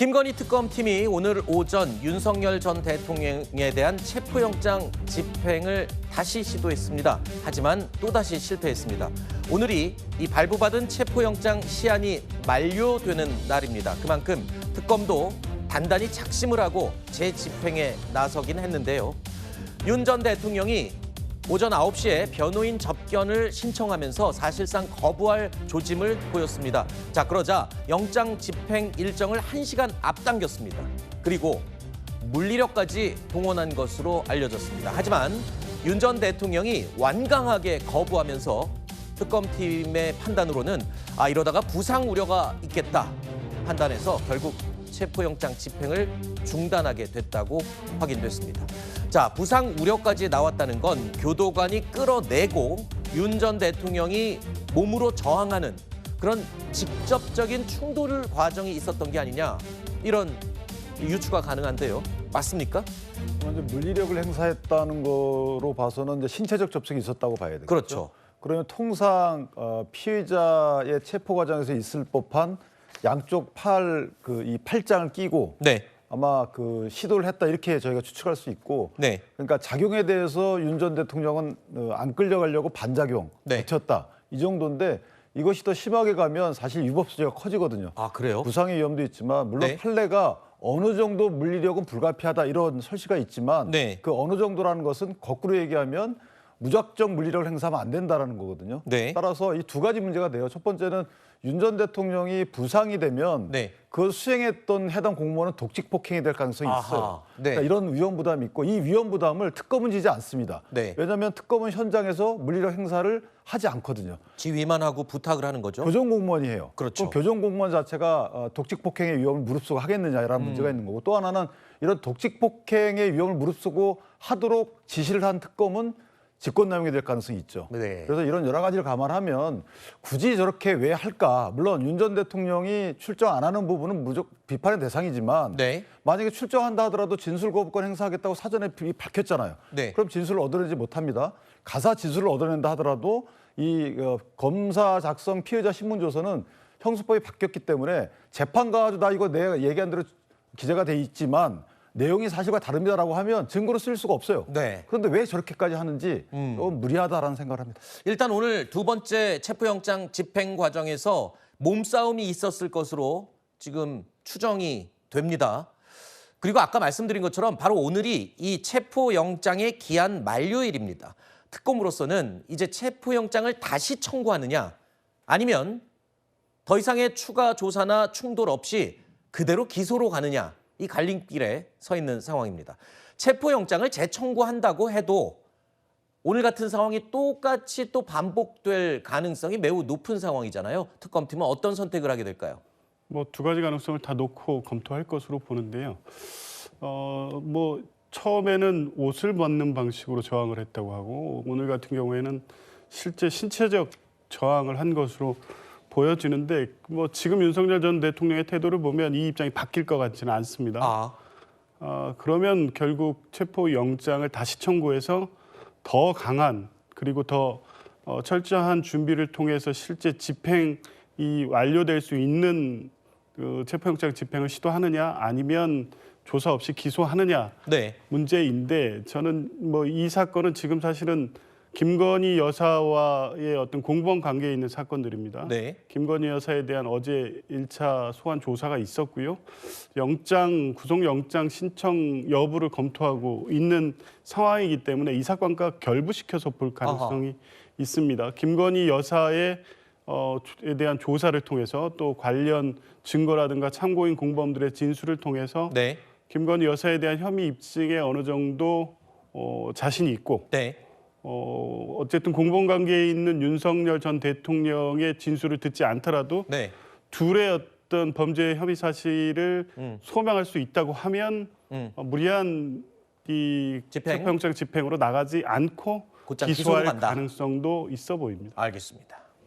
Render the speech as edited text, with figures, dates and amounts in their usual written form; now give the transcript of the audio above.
김건희 특검팀이 오늘 오전 윤석열 전 대통령에 대한 체포영장 집행을 다시 시도했습니다. 하지만 또다시 실패했습니다. 오늘이 이 발부받은 체포영장 시한이 만료되는 날입니다. 그만큼 특검도 단단히 작심을 하고 재집행에 나서긴 했는데요. 윤 전 대통령이 오전 9시에 변호인 접견을 신청하면서 사실상 거부할 조짐을 보였습니다. 자, 그러자 영장 집행 일정을 1시간 앞당겼습니다. 그리고 물리력까지 동원한 것으로 알려졌습니다. 하지만 윤 전 대통령이 완강하게 거부하면서 특검팀의 판단으로는 이러다가 부상 우려가 있겠다 판단해서 결국 체포영장 집행을 중단하게 됐다고 확인됐습니다. 자, 부상 우려까지 나왔다는 건 교도관이 끌어내고 윤 전 대통령이 몸으로 저항하는 그런 직접적인 충돌 과정이 있었던 게 아니냐, 이런 유추가 가능한데요. 맞습니까? 먼저 물리력을 행사했다는 거로 봐서는 이제 신체적 접촉이 있었다고 봐야 되겠죠. 그렇죠. 그러면 통상 피의자의 체포 과정에서 있을 법한 양쪽 이 팔짱을 끼고 네. 아마 그 시도를 했다, 이렇게 저희가 추측할 수 있고, 네. 그러니까 작용에 대해서 윤 전 대통령은 안 끌려가려고 반작용, 네. 버텼다, 이 정도인데 이것이 더 심하게 가면 사실 위법 소지가 커지거든요. 아, 그래요? 부상의 위험도 있지만 물론 네. 판례가 어느 정도 물리력은 불가피하다 이런 설시가 있지만 네. 그 어느 정도라는 것은 거꾸로 얘기하면 무작정 물리력을 행사하면 안 된다는 거거든요. 네. 따라서 이 두 가지 문제가 돼요. 첫 번째는 윤 전 대통령이 부상이 되면 네. 그걸 수행했던 해당 공무원은 독직 폭행이 될 가능성이 있어요. 아하. 네. 그러니까 이런 위험 부담이 있고, 이 위험 부담을 특검은 지지 않습니다. 네. 왜냐하면 특검은 현장에서 물리력 행사를 하지 않거든요. 지휘만 하고 부탁을 하는 거죠. 교정 공무원이에요. 그렇죠. 그럼 교정 공무원 자체가 독직 폭행의 위험을 무릅쓰고 하겠느냐라는 문제가 있는 거고, 또 하나는 이런 독직 폭행의 위험을 무릅쓰고 하도록 지시를 한 특검은 직권남용이 될 가능성이 있죠. 네. 그래서 이런 여러 가지를 감안하면 굳이 저렇게 왜 할까? 물론 윤 전 대통령이 출정 안 하는 부분은 무조건 비판의 대상이지만, 네. 만약에 출정한다 하더라도 진술 거부권 행사하겠다고 사전에 밝혔잖아요. 네. 그럼 진술을 얻어내지 못합니다. 가사 진술을 얻어낸다 하더라도 이 검사 작성 피의자 신문 조서는 형수법이 바뀌었기 때문에 재판 가가지고 나 이거 내가 얘기한 대로 기재가 돼 있지만 내용이 사실과 다릅니다라고 하면 증거로 쓸 수가 없어요. 네. 그런데 왜 저렇게까지 하는지 좀 무리하다라는 생각을 합니다. 일단 오늘 두 번째 체포영장 집행 과정에서 몸싸움이 있었을 것으로 지금 추정이 됩니다. 그리고 아까 말씀드린 것처럼 바로 오늘이 이 체포영장의 기한 만료일입니다. 특검으로서는 이제 체포영장을 다시 청구하느냐, 아니면 더 이상의 추가 조사나 충돌 없이 그대로 기소로 가느냐, 이 갈림길에 서 있는 상황입니다. 체포영장을 재청구한다고 해도 오늘 같은 상황이 똑같이 또 반복될 가능성이 매우 높은 상황이잖아요. 특검팀은 어떤 선택을 하게 될까요? 뭐 두 가지 가능성을 다 놓고 검토할 것으로 보는데요. 처음에는 옷을 벗는 방식으로 저항을 했다고 하고, 오늘 같은 경우에는 실제 신체적 저항을 한 것으로 보여지는데, 지금 윤석열 전 대통령의 태도를 보면 이 입장이 바뀔 것 같지는 않습니다. 그러면 결국 체포영장을 다시 청구해서 더 강한, 그리고 더 철저한 준비를 통해서 실제 집행이 완료될 수 있는 그 체포영장 집행을 시도하느냐, 아니면 조사 없이 기소하느냐, 네. 문제인데, 저는 이 사건은 지금 사실은 김건희 여사와의 어떤 공범 관계에 있는 사건들입니다. 네. 김건희 여사에 대한 어제 1차 소환 조사가 있었고요. 구속영장 신청 여부를 검토하고 있는 상황이기 때문에 이 사건과 결부시켜서 볼 가능성이 있습니다. 김건희 여사의 에 대한 조사를 통해서, 또 관련 증거라든가 참고인 공범들의 진술을 통해서 네. 김건희 여사에 대한 혐의 입증에 어느 정도 자신이 있고, 네. 어쨌든 공범관계에 있는 윤석열 전 대통령의 진술을 듣지 않더라도 네. 둘의 어떤 범죄 혐의 사실을 소명할 수 있다고 하면 무리한 이 체포영장 집행으로 나가지 않고 곧장 기소할 기소로 간다. 가능성도 있어 보입니다. 알겠습니다.